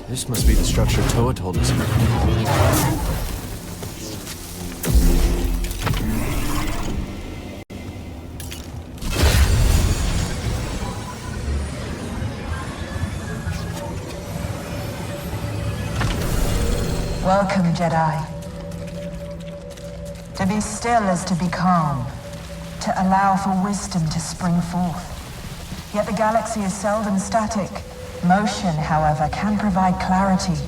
This must be the structure Toa told us about. Welcome, Jedi. To be still is to be calm, to allow for wisdom to spring forth. Yet the galaxy is seldom static. Motion, however, can provide clarity.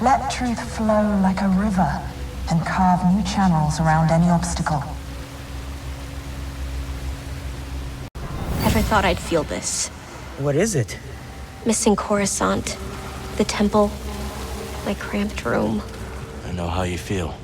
Let truth flow like a river and carve new channels around any obstacle. Never thought I'd feel this. What is it? Missing Coruscant, the temple, my cramped room. I know how you feel.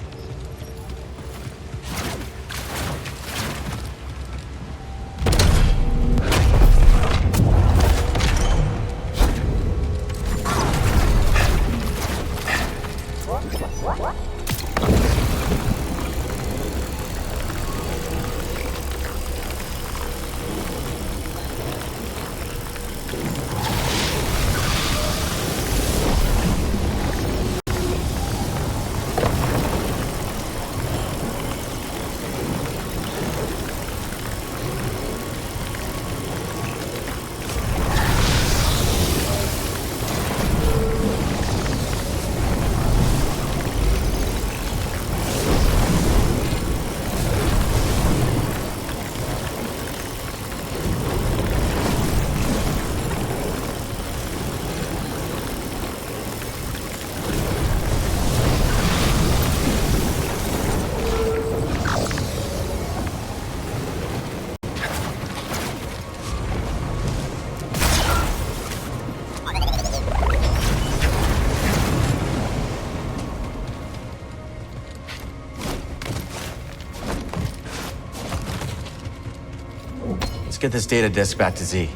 Let's get this data disk back to Z.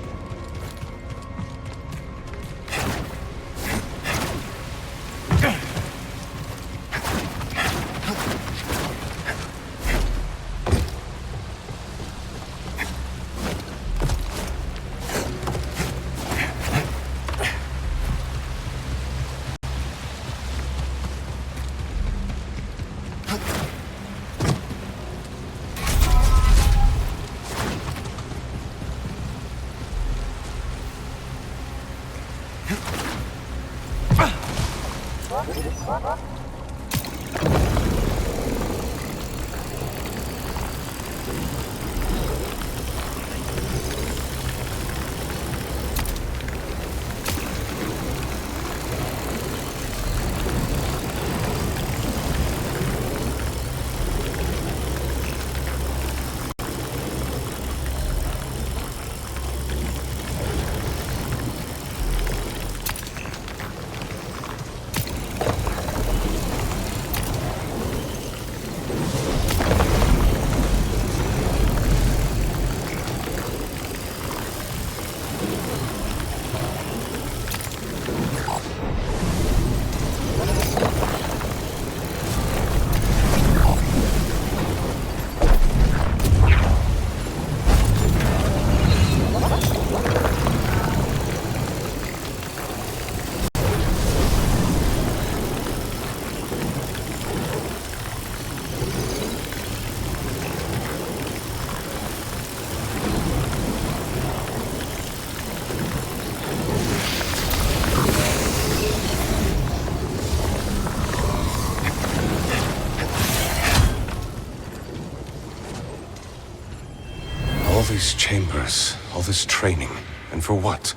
All these chambers, all this training, and for what?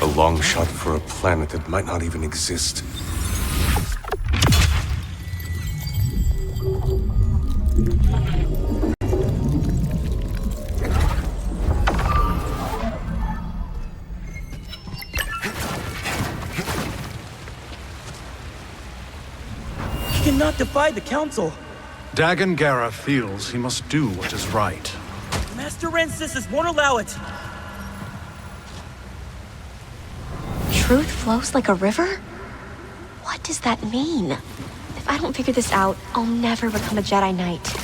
A long shot for a planet that might not even exist. He cannot defy the Council. Jedi feels he must do what is right. Master Rancisis won't allow it. Truth flows like a river? What does that mean? If I don't figure this out, I'll never become a Jedi Knight.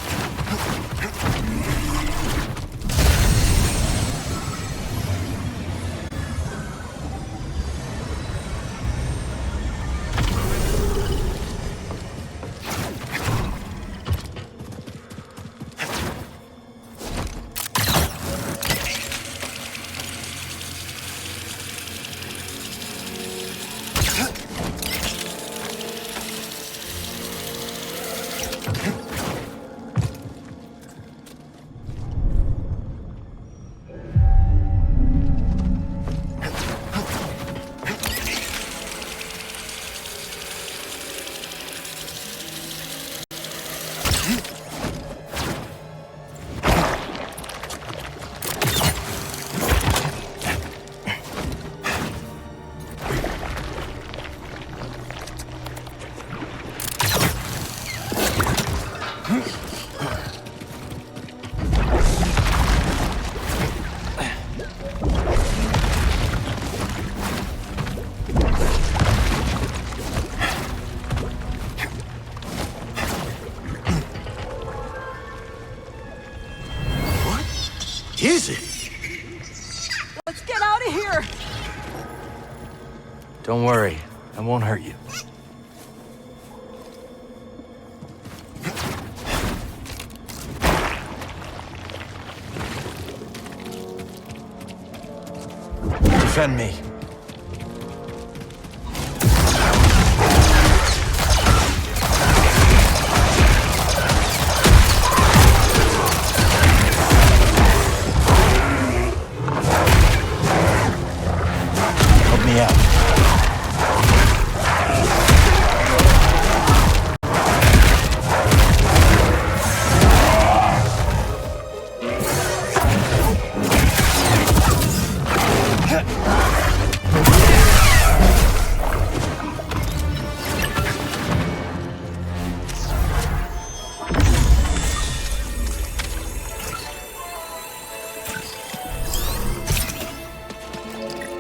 Don't worry, I won't hurt you. Defend me. Help me out.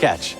Catch.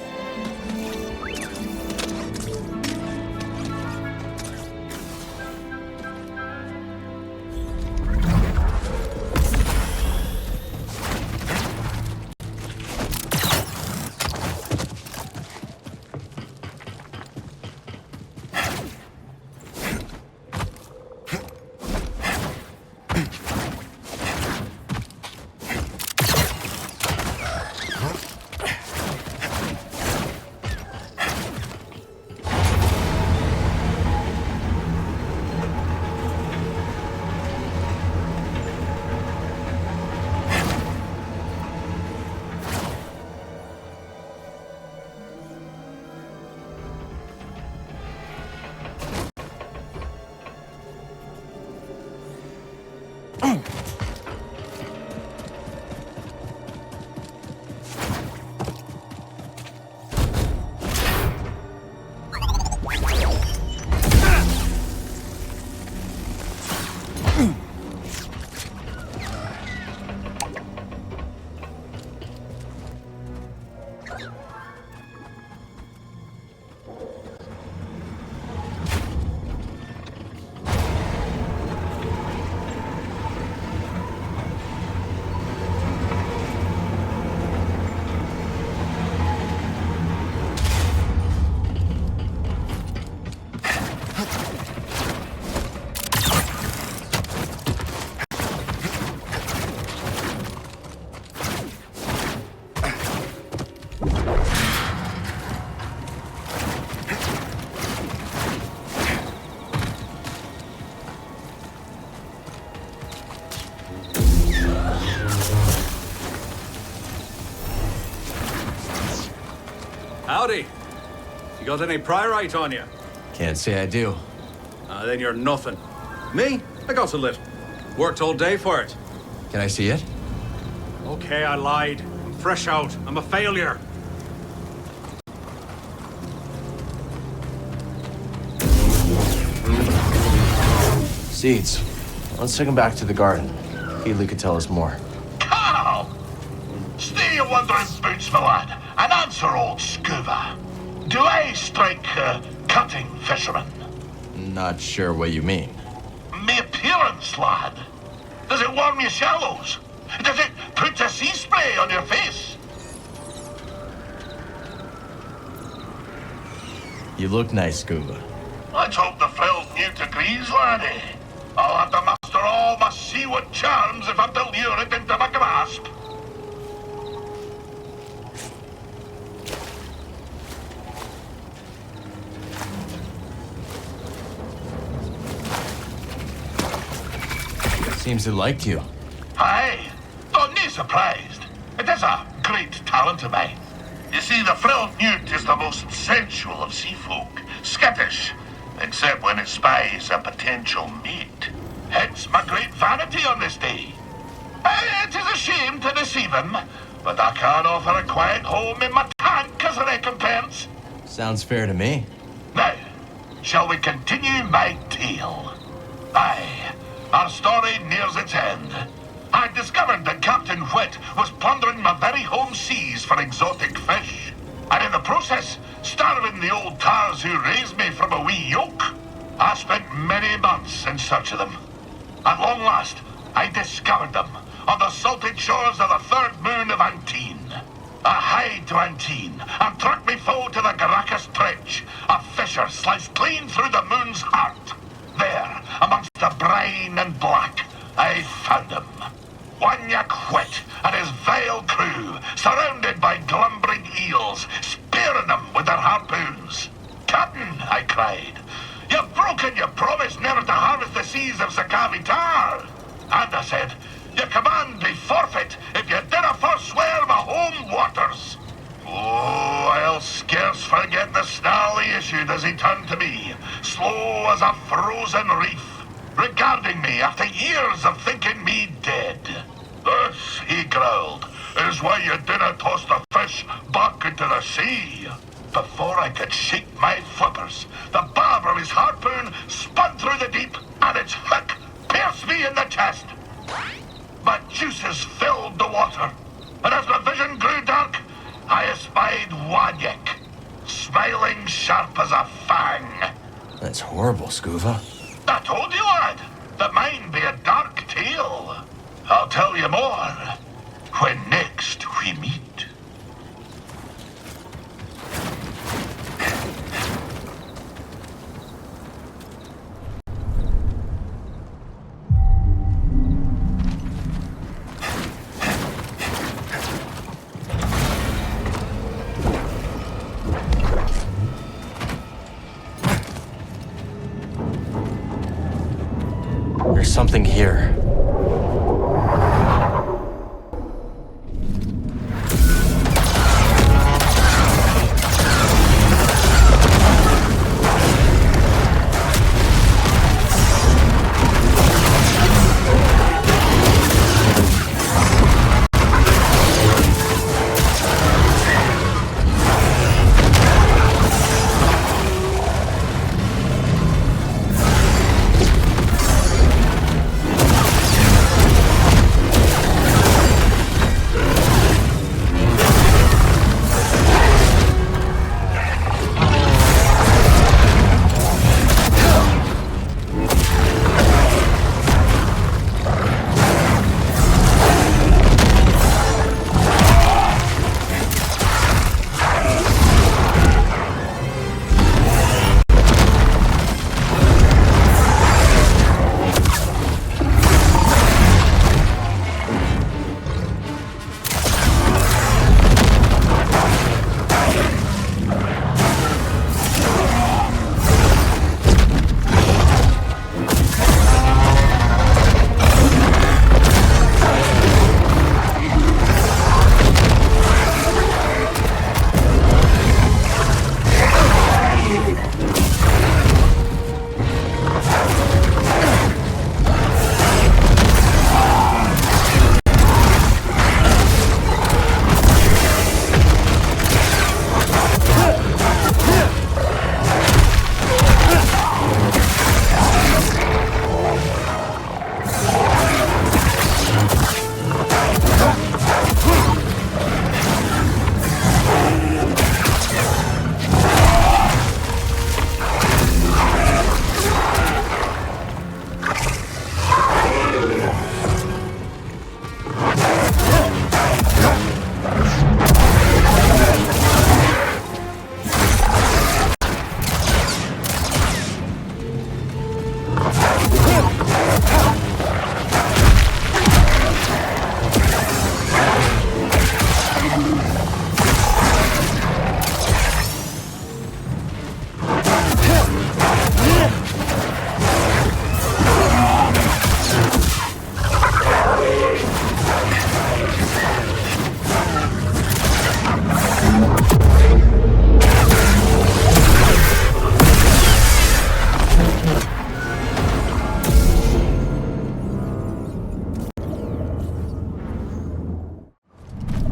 Howdy. You got any pyrite on you? Can't say I do. Then you're nothing. Me? I got a little. Worked all day for it. Can I see it? Okay, I lied. I'm fresh out. I'm a failure. Seeds. Let's take them back to the garden. Healy could tell us more. Carl! Stay your wandering boots, my lad, and answer old Scuba. Do I strike cutting fisherman? Not sure what you mean. Me appearance, lad. Does it warm your shallows? Does it put a sea spray on your face? You look nice, Scuba. Let's hope the frilled newt agrees, laddie. I'll have to master all my seaward charms if I'm to lure it into my grasp. Seems it liked you. Aye. Oh, nae surprised. It is a great talent of mine. You see, the frilled newt is the most sensual of sea folk. Skittish, except when it spies a potential mate. Hence my great vanity on this day. It is a shame to deceive him, but I can offer a quiet home in my tank as a recompense. Sounds fair to me. Now, shall we continue my tale? Aye, our story nears its end. I discovered that Captain Whit was plundering my very home seas for exotic fish, and in the process, starving the old tars who raised me from a wee yoke. I spent many months in search of them. At long last, I discovered them on the salted shores of the third moon of Antine. I hied to Antine and tracked me foe to the Garacus Strait. fissure sliced clean through the moon's heart. There, amongst the brine and black, I found him. Wanya Quit and his vile crew, surrounded by glumbering eels, spearing them with their harpoons. "Captain," I cried, "you've broken your promise never to harvest the seas of Sakavitar." And I said, "Your command be forfeit if you dinna forswear my home waters." Oh, I'll scarce forget the snarl he issued as he turned to me, slow as a frozen reef, regarding me after years of thinking me dead. "This," he growled, "is why you dinna toss the fish back into the sea." Before I could shake my flippers, the barb of his harpoon spun through the deep, and its hook pierced me in the chest. My juices filled the water, and as my vision grew dark, I espied Wanyek, smiling sharp as a fang. That's horrible, Scuva. I told you, lad, that mine be a dark tale. I'll tell you more when next we meet. There's something here.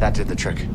That did the trick.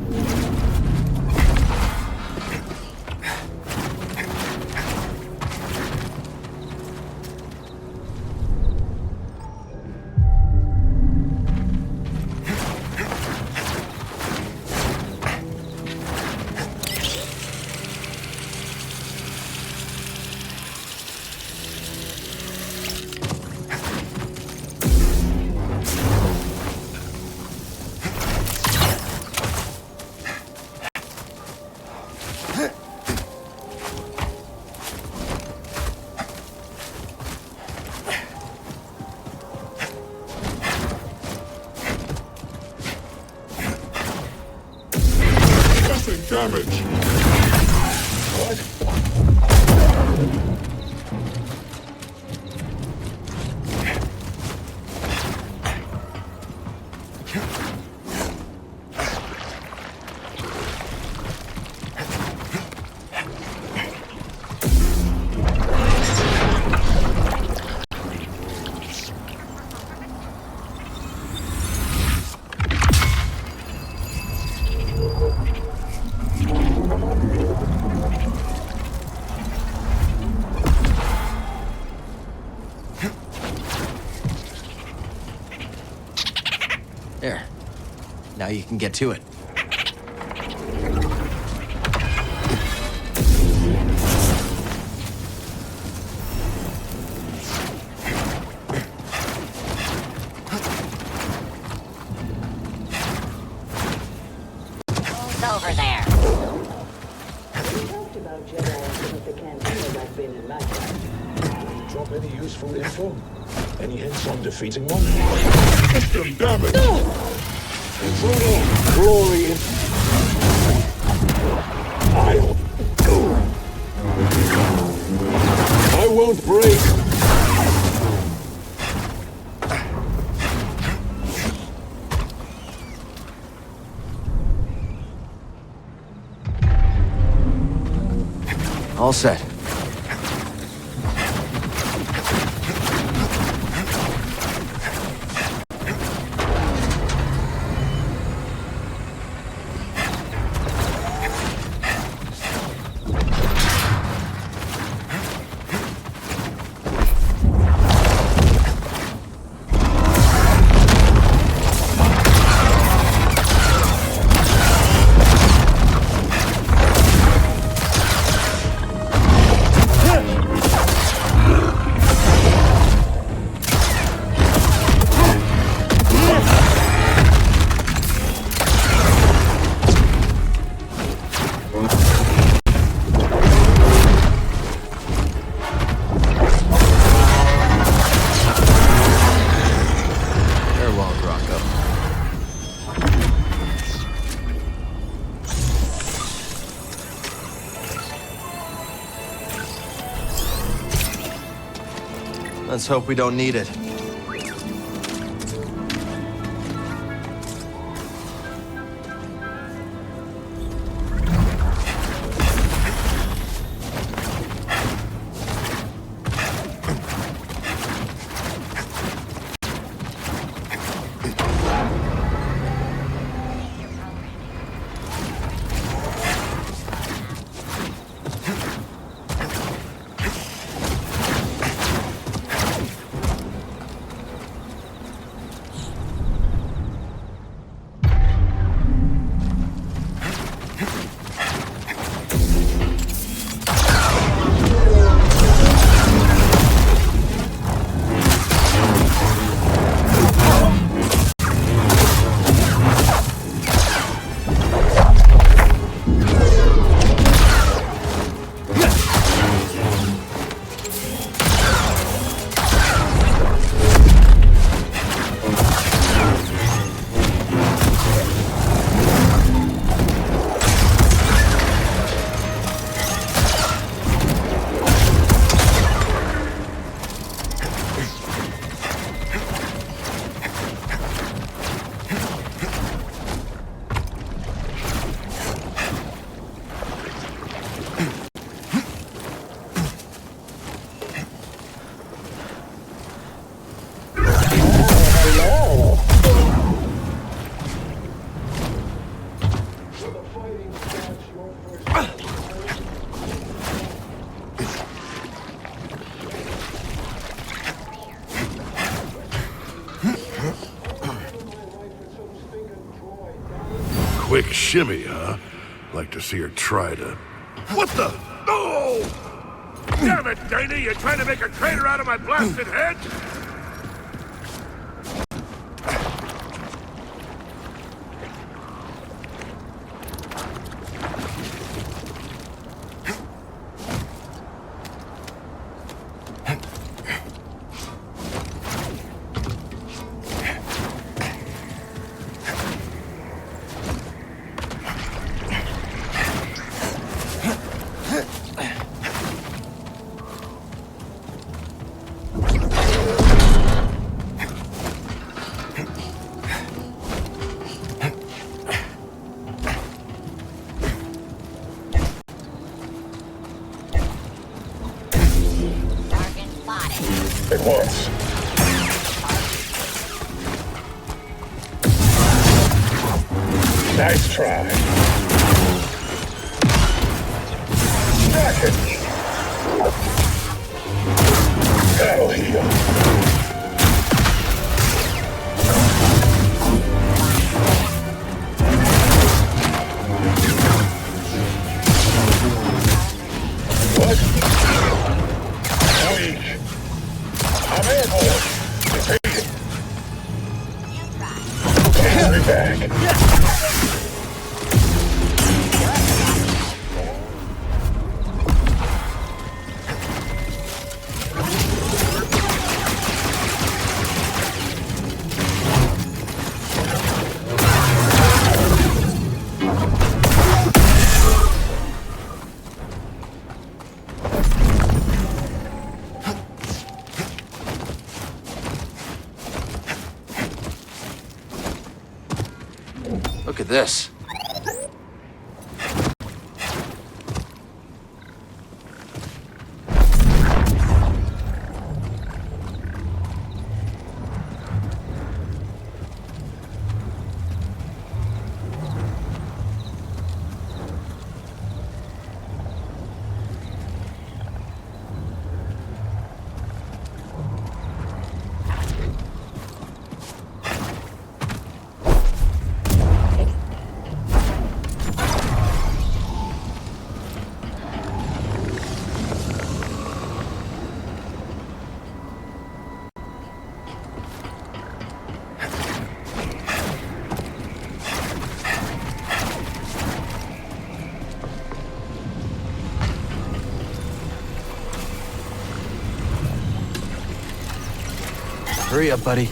Now you can get to it. Who's over there? We talked about Jedi at the cantina I've been in my time. Drop any useful info? Any hints on defeating one? System damage! Brutal glory in... I won't break! All set. Let's hope we don't need it. Quick shimmy, huh? Like to see her try to... What the? Oh! Damn it, Dana! You trying to make a crater out of my blasted head? At once. Nice try. Rocket. That'll heal. Weak. I'm airborne. Defeated. Enemy back. Look at this. Hurry up, buddy.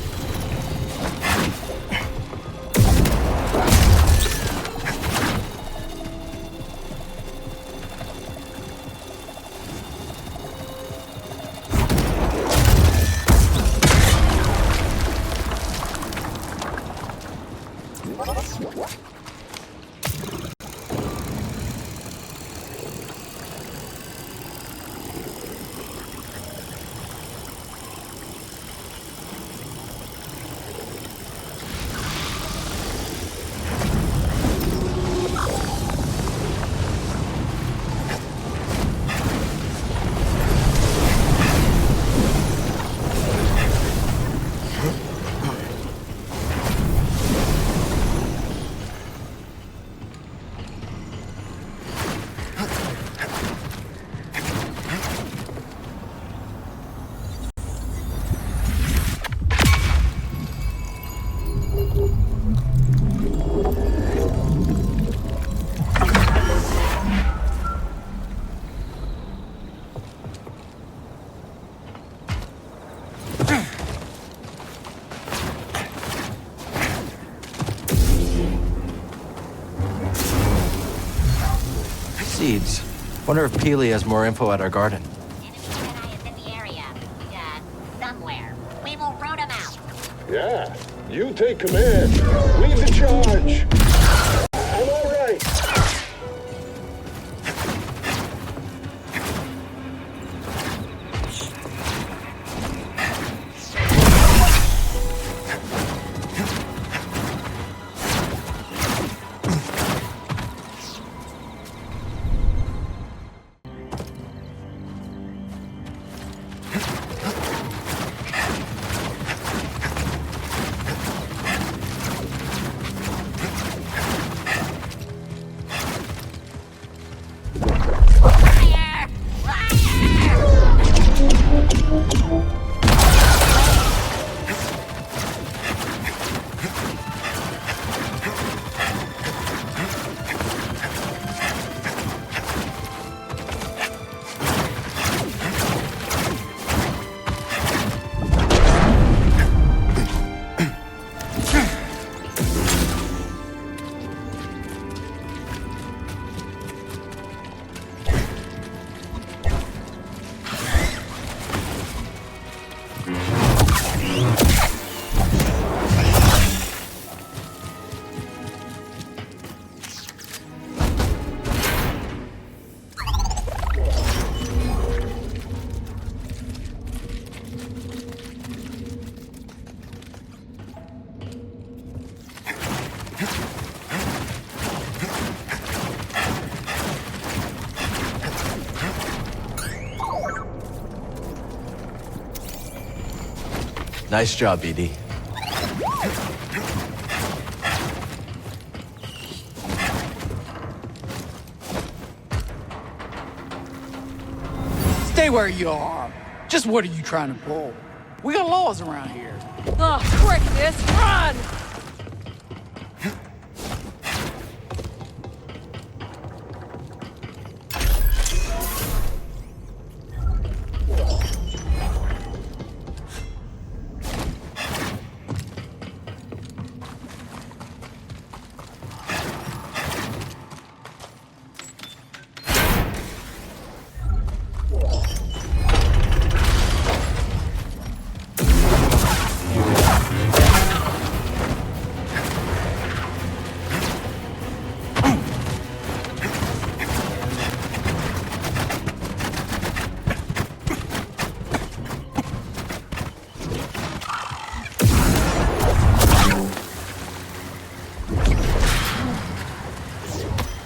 Seeds. Wonder if Peely has more info at our garden. Enemy Jedi is in the area. Somewhere. We will root him out. Yeah, you take command. Lead the charge. I'm all right. Nice job, BD. Stay where you are. Just what are you trying to pull? We got laws around here. Oh, frick this! Run!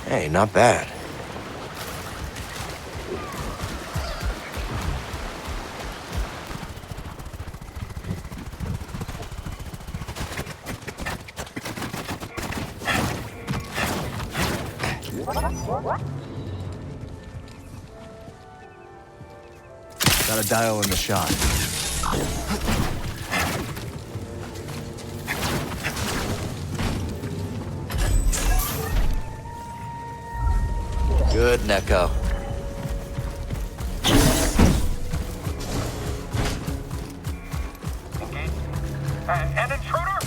Hey, not bad. Gotta dial in the shot. Good, Neko. An intruder?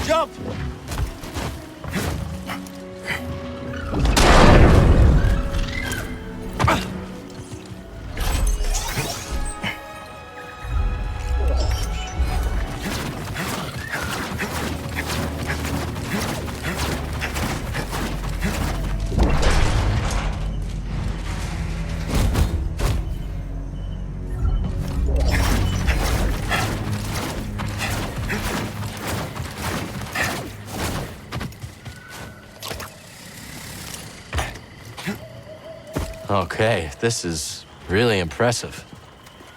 Jump! Okay, this is really impressive.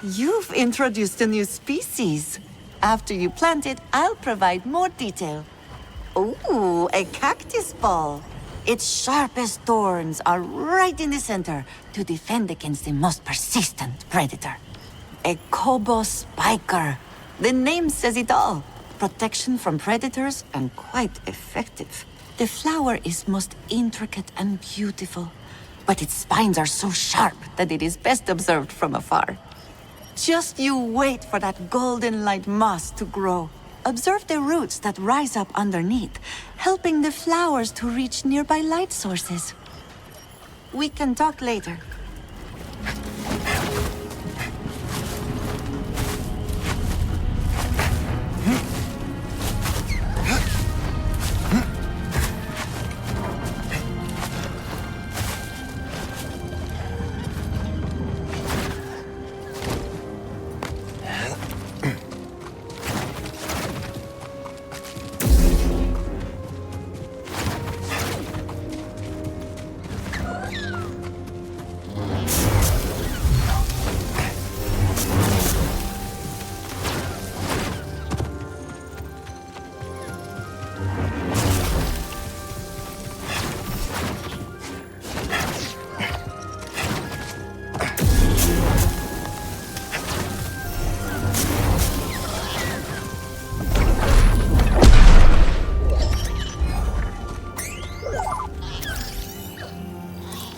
You've introduced a new species. After you plant it, I'll provide more detail. Ooh, a cactus ball. Its sharpest thorns are right in the center to defend against the most persistent predator. A Koboh spiker. The name says it all. Protection from predators and quite effective. The flower is most intricate and beautiful, but its spines are so sharp that it is best observed from afar. Just you wait for that golden light moss to grow. Observe the roots that rise up underneath, helping the flowers to reach nearby light sources. We can talk later.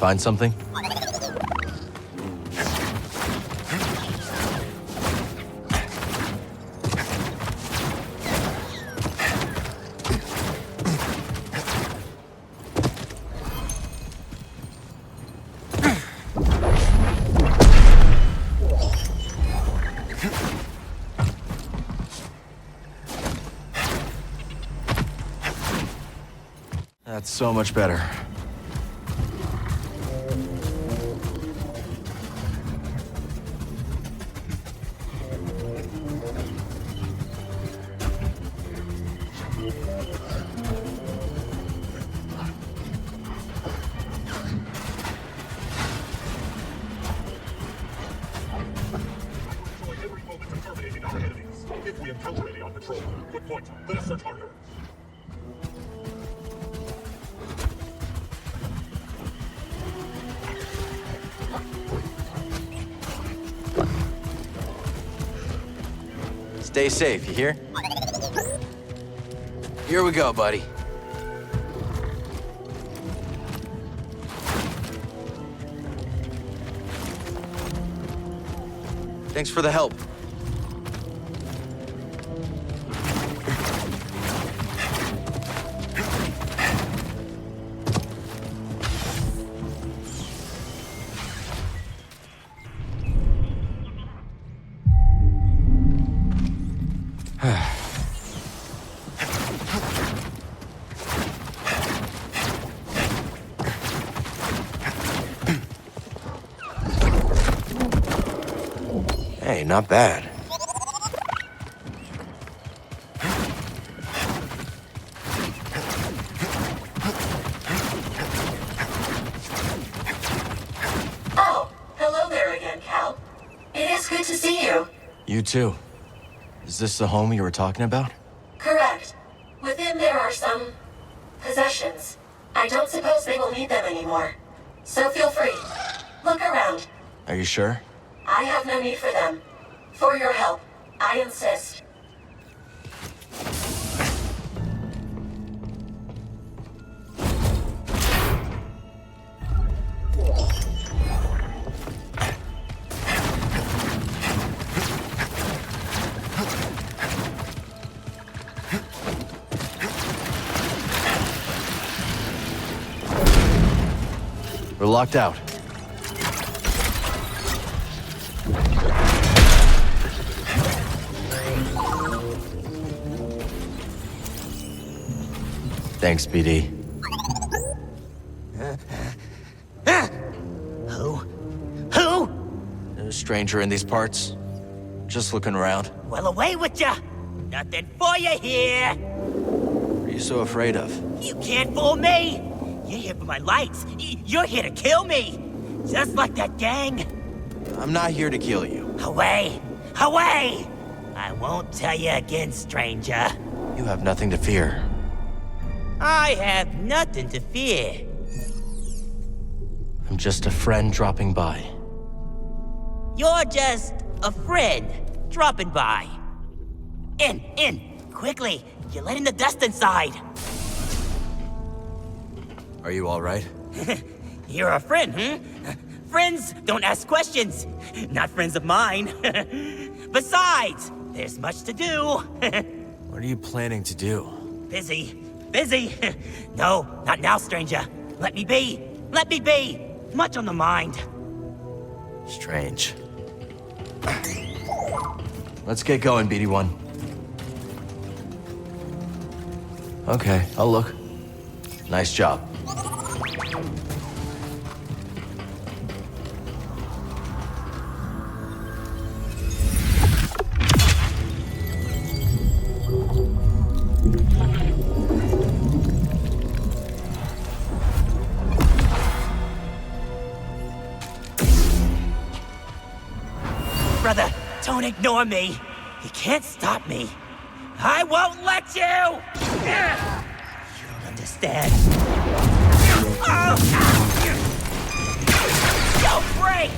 Find something? That's so much better. If we encounter any on patrol, Good point. Let us search harder. Stay safe, you hear? Here we go, buddy. Thanks for the help. Hey, not bad. Oh, hello there again, Cal. It is good to see you. You too. Is this the home you were talking about? Correct. Within there are some possessions. I don't suppose they will need them anymore. So feel free. Look around. Are you sure? I have no need for them. For your help, I insist. We're locked out. Thanks, BD. Who? A stranger in these parts. Just looking around. Well, away with ya! Nothing for you here! What are you so afraid of? You can't fool me! You're here for my lights. You're here to kill me! Just like that gang. I'm not here to kill you. Away! Away! I won't tell you again, stranger. You have nothing to fear. I have nothing to fear. I'm just a friend dropping by. You're just a friend dropping by. In, quickly. You're letting the dust inside. Are you all right? You're a friend, Friends don't ask questions. Not friends of mine. Besides, there's much to do. What are you planning to do? Busy. No, not now, stranger. Let me be. Let me be. Much on the mind. Strange. Let's get going, BD1. Okay, I'll look. Nice job. Brother, don't ignore me. You can't stop me. I won't let you! You don't understand. Oh! Don't break!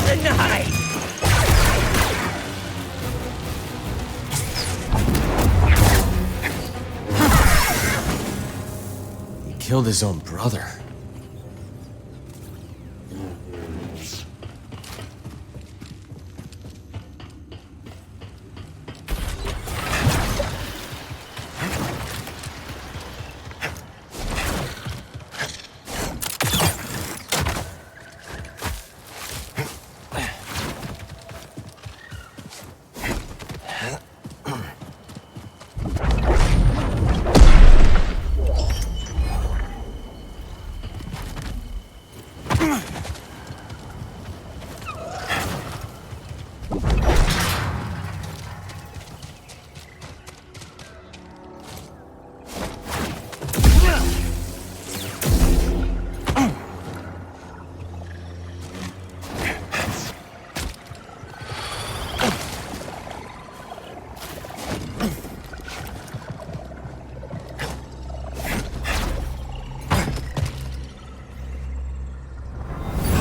Denied! He killed his own brother.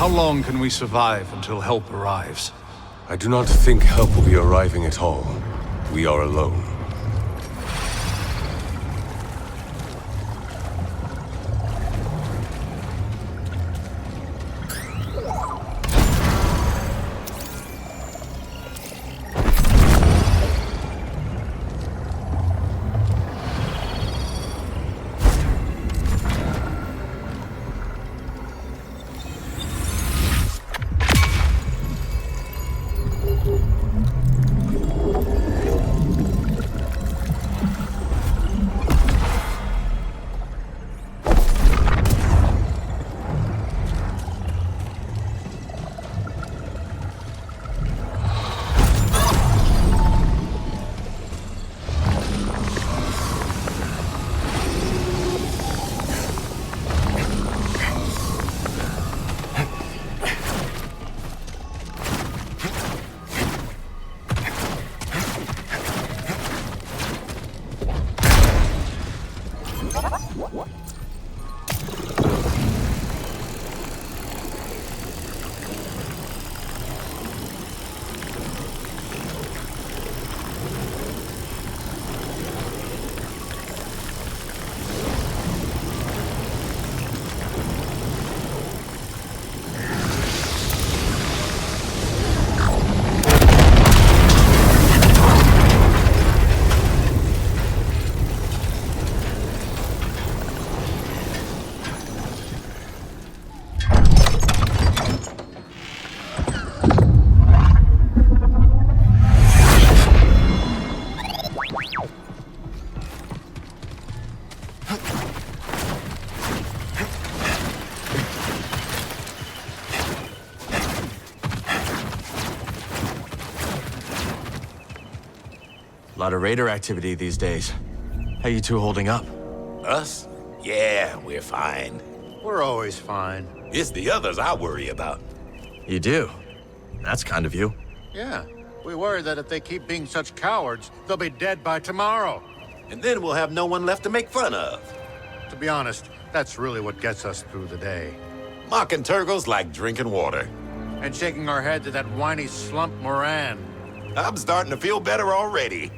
How long can we survive until help arrives? I do not think help will be arriving at all. We are alone. A lot of raider activity these days. How you two holding up? Us? Yeah, we're fine. We're always fine. It's the others I worry about. You do? That's kind of you. Yeah, we worry that if they keep being such cowards, they'll be dead by tomorrow. And then we'll have no one left to make fun of. To be honest, that's really what gets us through the day. Mocking Turgle's like drinking water. And shaking our heads at that whiny slump Moran. I'm starting to feel better already.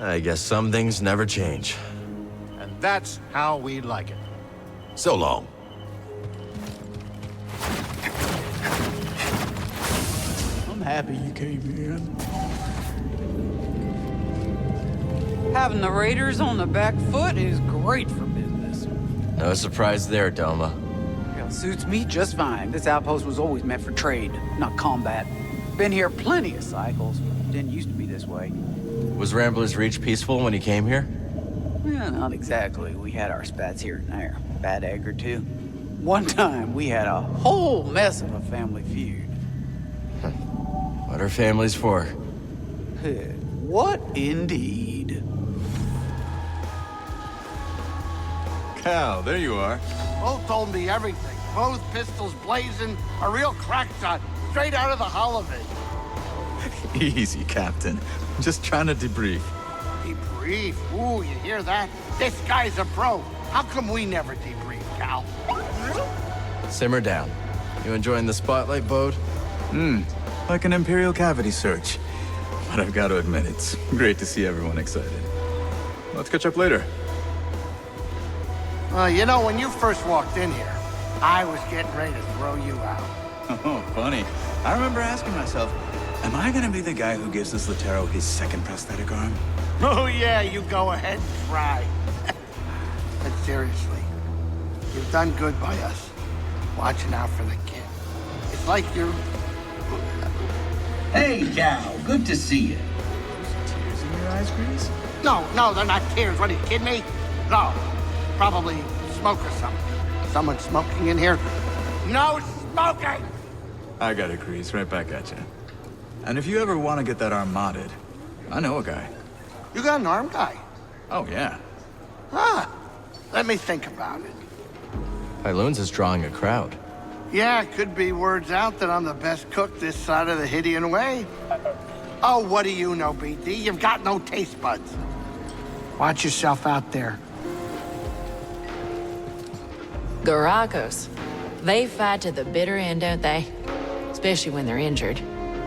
I guess some things never change. And that's how we like it. So long. I'm happy you came in. Having the raiders on the back foot is great for business. No surprise there, Doma. Yeah, suits me just fine. This outpost was always meant for trade, not combat. Been here plenty of cycles. Didn't used to be this way. Was Rambler's Reach peaceful when he came here? Well, not exactly. We had our spats here and there. Bad egg or two. One time, we had a whole mess of a family feud. What are families for? What indeed? Cal, there you are. Both told me everything. Both pistols blazing, a real crack shot, straight out of the hull of it. Easy, Captain. Just trying to debrief. Debrief? Ooh, you hear that? This guy's a pro. How come we never debrief, Cal? Simmer down. You enjoying the spotlight, Bode? Like an Imperial cavity search. But I've got to admit, it's great to see everyone excited. Let's catch up later. You know, when you first walked in here, I was getting ready to throw you out. Oh, funny. I remember asking myself, am I gonna be the guy who gives this Latero his second prosthetic arm? Oh yeah, you go ahead and try. But seriously, you've done good by us. Watching out for the kid. It's like you're... Hey, Cal. Good to see you. Tears in your eyes, Grease? No, they're not tears. What, are you kidding me? No. Probably smoke or something. Someone smoking in here? No smoking! I got it, Grease. Right back at you. And if you ever want to get that arm modded, I know a guy. You got an arm guy? Oh, yeah. Let me think about it. Pyloon's is drawing a crowd. Yeah, could be words out that I'm the best cook this side of the Hydian Way. Oh, what do you know, BD? You've got no taste buds. Watch yourself out there. Garakos. They fight to the bitter end, don't they? Especially when they're injured.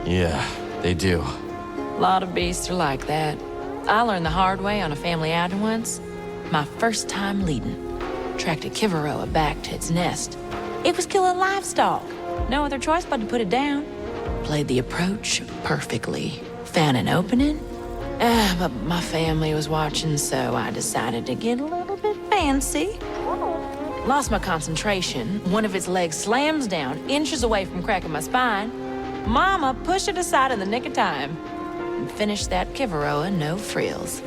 Yeah, they do. A lot of beasts are like that. I learned the hard way on a family outing once. My first time leading. Tracked a Kivaroa back to its nest. It was killing livestock. No other choice but to put it down. Played the approach perfectly. Found an opening. But my family was watching, so I decided to get a little bit fancy. Lost my concentration. One of its legs slams down, inches away from cracking my spine. Mama pushed it aside in the nick of time. And finished that Kivaroa no frills.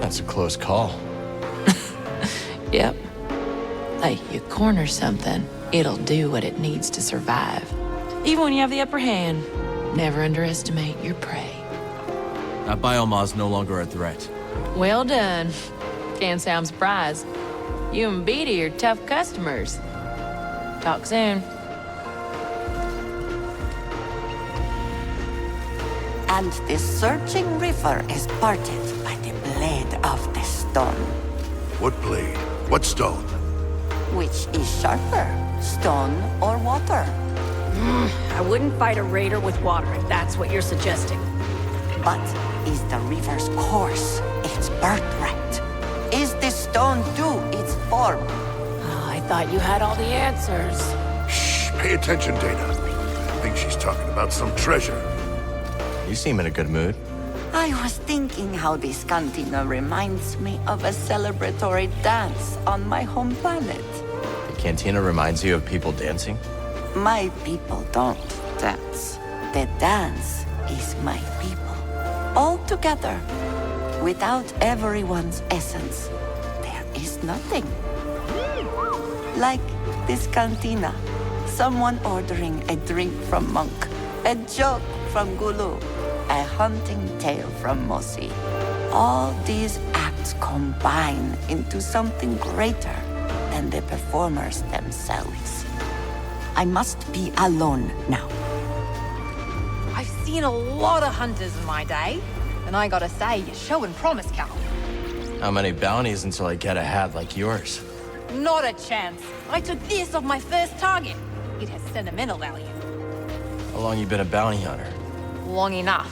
That's a close call. Yep. Hey, you corner something, it'll do what it needs to survive. Even when you have the upper hand, never underestimate your prey. That Bioma's no longer a threat. Well done. Can't say I'm surprised. You and Bede are tough customers. Talk soon. And the surging river is parted by the blade of the stone. What blade? What stone? Which is sharper, stone or water? I wouldn't fight a raider with water if that's what you're suggesting. But is the river's course its birthright? Is the stone due its form? Oh, I thought you had all the answers. Shh, pay attention, Dana. I think she's talking about some treasure. You seem in a good mood. I was thinking how this cantina reminds me of a celebratory dance on my home planet. The cantina reminds you of people dancing? My people don't dance. The dance is my people. All together. Without everyone's essence, there is nothing. Like this cantina. Someone ordering a drink from Monk. A joke from Gulu. A hunting tale from Mosi. All these acts combine into something greater than the performers themselves. I must be alone now. I've seen a lot of hunters in my day, and I gotta say, you're showing promise, Cal. How many bounties until I get a hat like yours? Not a chance. I took this off my first target. It has sentimental value. How long you been a bounty hunter? Long enough.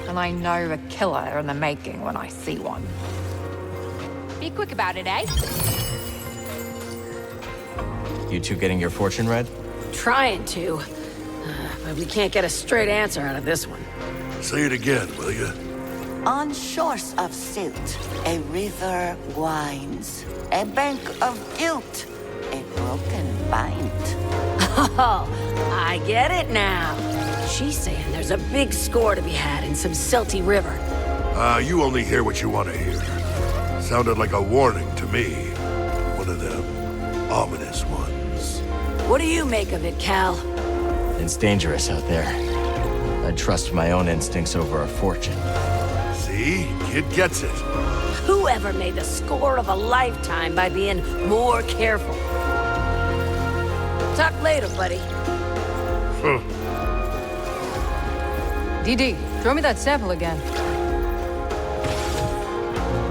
And I know a killer in the making when I see one. Be quick about it, eh? You two getting your fortune read? Trying to. But we can't get a straight answer out of this one. Say it again, will you? On shores of silt, a river winds. A bank of guilt, a broken bind. Oh, I get it now. She's saying there's a big score to be had in some silty river. You only hear what you want to hear. Sounded like a warning to me. One of them ominous ones. What do you make of it, Cal? It's dangerous out there. I'd trust my own instincts over a fortune. See? Kid gets it. Whoever made the score of a lifetime by being more careful. Talk later, buddy. DD, throw me that sample again.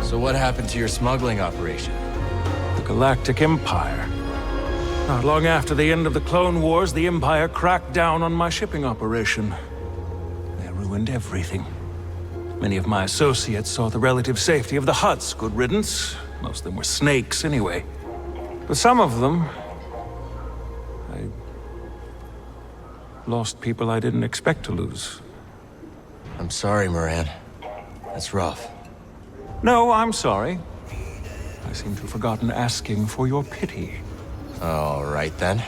So what happened to your smuggling operation? The Galactic Empire. Not long after the end of the Clone Wars, the Empire cracked down on my shipping operation. They ruined everything. Many of my associates saw the relative safety of the Hutts. Good riddance. Most of them were snakes anyway. But some of them... I lost people I didn't expect to lose. I'm sorry, Moran. That's rough. No, I'm sorry. I seem to have forgotten asking for your pity. All right, then.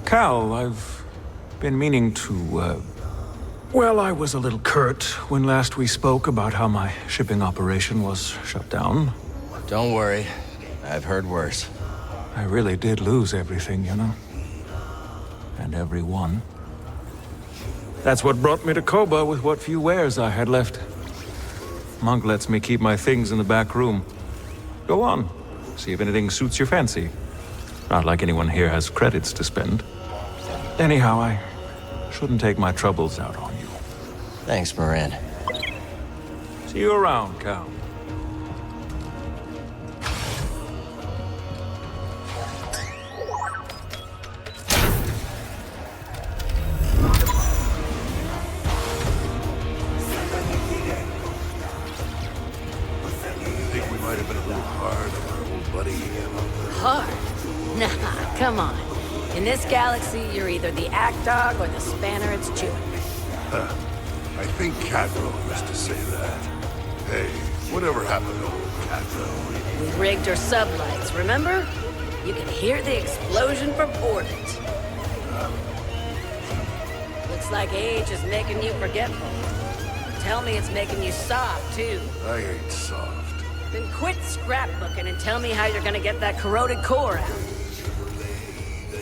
Cal, I've been meaning to, well, I was a little curt when last we spoke about how my shipping operation was shut down. Don't worry. I've heard worse. I really did lose everything, you know? And everyone. That's what brought me to Koboh with what few wares I had left. Monk lets me keep my things in the back room. Go on. See if anything suits your fancy. Not like anyone here has credits to spend. Anyhow, I shouldn't take my troubles out on you. Thanks, Moran. See you around, Cal. In this galaxy, you're either the act dog or the spanner it's chewing. I think Cadro used to say that. Hey, whatever happened to old Cadro? We rigged her sublights, remember? You can hear the explosion from orbit. Looks like age is making you forgetful. Tell me it's making you soft, too. I ain't soft. Then quit scrapbooking and tell me how you're gonna get that corroded core out.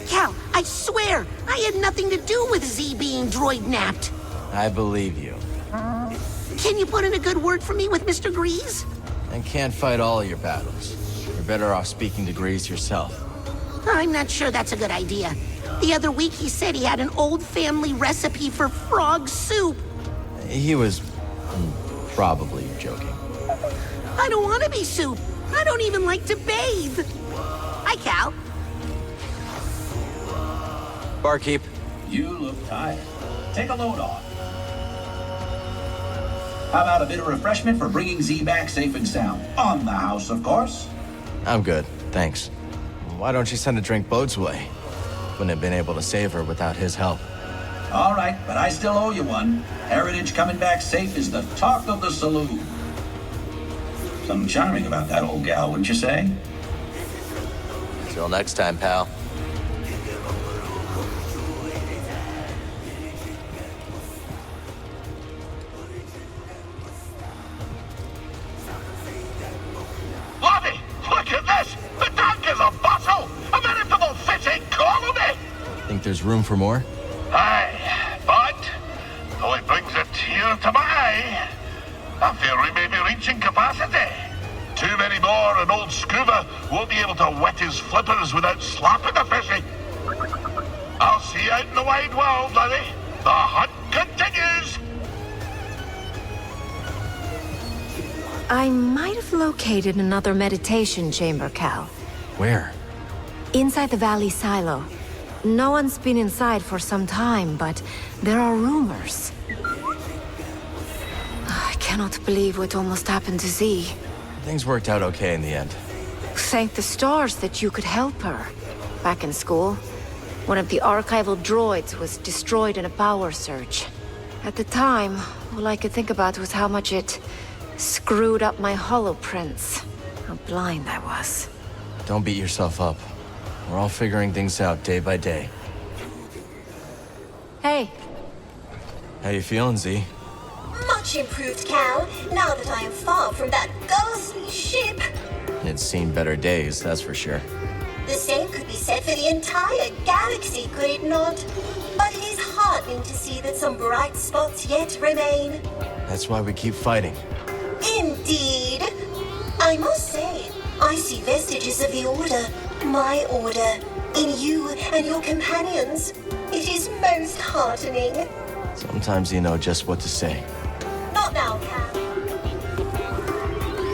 Cal, I swear, I had nothing to do with Z being droid-napped. I believe you. Can you put in a good word for me with Mr. Grease? And can't fight all of your battles. You're better off speaking to Grease yourself. I'm not sure that's a good idea. The other week he said he had an old family recipe for frog soup. He was probably joking. I don't want to be soup. I don't even like to bathe. Hi, Cal. Barkeep. You look tired. Take a load off. How about a bit of refreshment for bringing Z back safe and sound? On the house, of course. I'm good, thanks. Why don't you send a drink Bode's way? Wouldn't have been able to save her without his help. All right, but I still owe you one. Heritage coming back safe is the talk of the saloon. Something charming about that old gal, wouldn't you say? Till next time, pal. Lobby, look at this! The tank is a bustle! A veritable fishing colony! Think there's room for more? Aye, but though it brings a tear to my eye, I fear we may be reaching capacity. Too many more, and old Scuba won't be able to wet his flippers without slapping a fishy. I'll see you out in the wide world, laddie. The hunt continues! I might have located another meditation chamber, Cal. Where? Inside the Valley Silo. No one's been inside for some time, but there are rumors. I cannot believe what almost happened to Z. Things worked out okay in the end. Thank the stars that you could help her. Back in school, one of the archival droids was destroyed in a power surge. At the time, all I could think about was how much it screwed up my holoprints. How blind I was. Don't beat yourself up. We're all figuring things out day by day. Hey. How you feeling, Z? Much improved, Cal, now that I am far from that ghastly ship. It's seen better days, that's for sure. The same could be said for the entire galaxy, could it not? But it is heartening to see that some bright spots yet remain. That's why we keep fighting. Indeed. I must say, I see vestiges of the Order, my Order, in you and your companions. It is most heartening. Sometimes you know just what to say. Not now, Cal.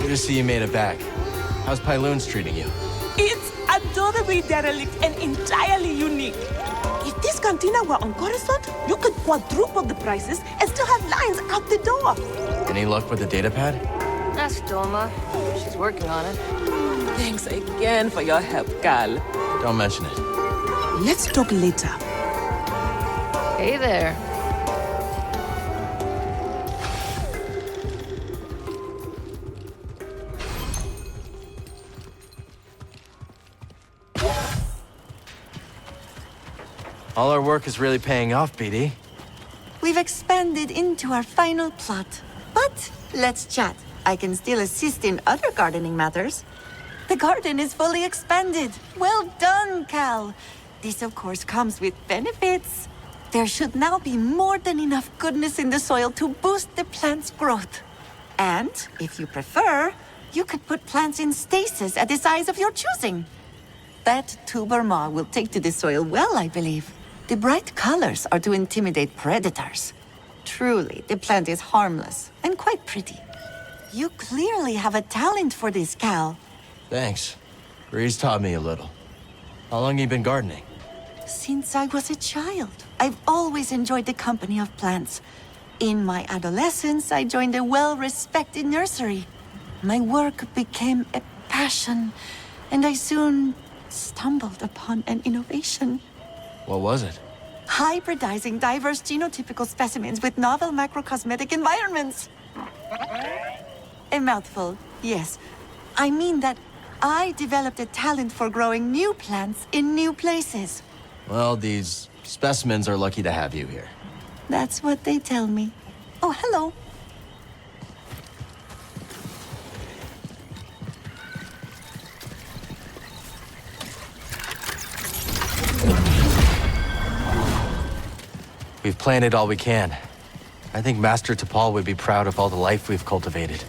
Good to see you made it back. How's Pyloon's treating you? It's adorably derelict and entirely unique. If this cantina were on Coruscant, you could quadruple the prices and still have lines out the door. Any luck with the data pad? That's Doma. She's working on it. Thanks again for your help, Cal. Don't mention it. Let's talk later. Hey there. All our work is really paying off, BD. We've expanded into our final plot. But let's chat. I can still assist in other gardening matters. The garden is fully expanded. Well done, Cal. This, of course, comes with benefits. There should now be more than enough goodness in the soil to boost the plant's growth. And, if you prefer, you could put plants in stasis at the size of your choosing. That tuber maw will take to the soil well, I believe. The bright colors are to intimidate predators. Truly, the plant is harmless and quite pretty. You clearly have a talent for this, Cal. Thanks. Grease taught me a little. How long you been gardening? Since I was a child, I've always enjoyed the company of plants. In my adolescence, I joined a well-respected nursery. My work became a passion, and I soon stumbled upon an innovation. What was it? Hybridizing diverse genotypical specimens with novel macrocosmetic environments. A mouthful, yes. I mean that I developed a talent for growing new plants in new places. Well, these specimens are lucky to have you here. That's what they tell me. Oh, hello. We've planted all we can. I think Master T'Pol would be proud of all the life we've cultivated.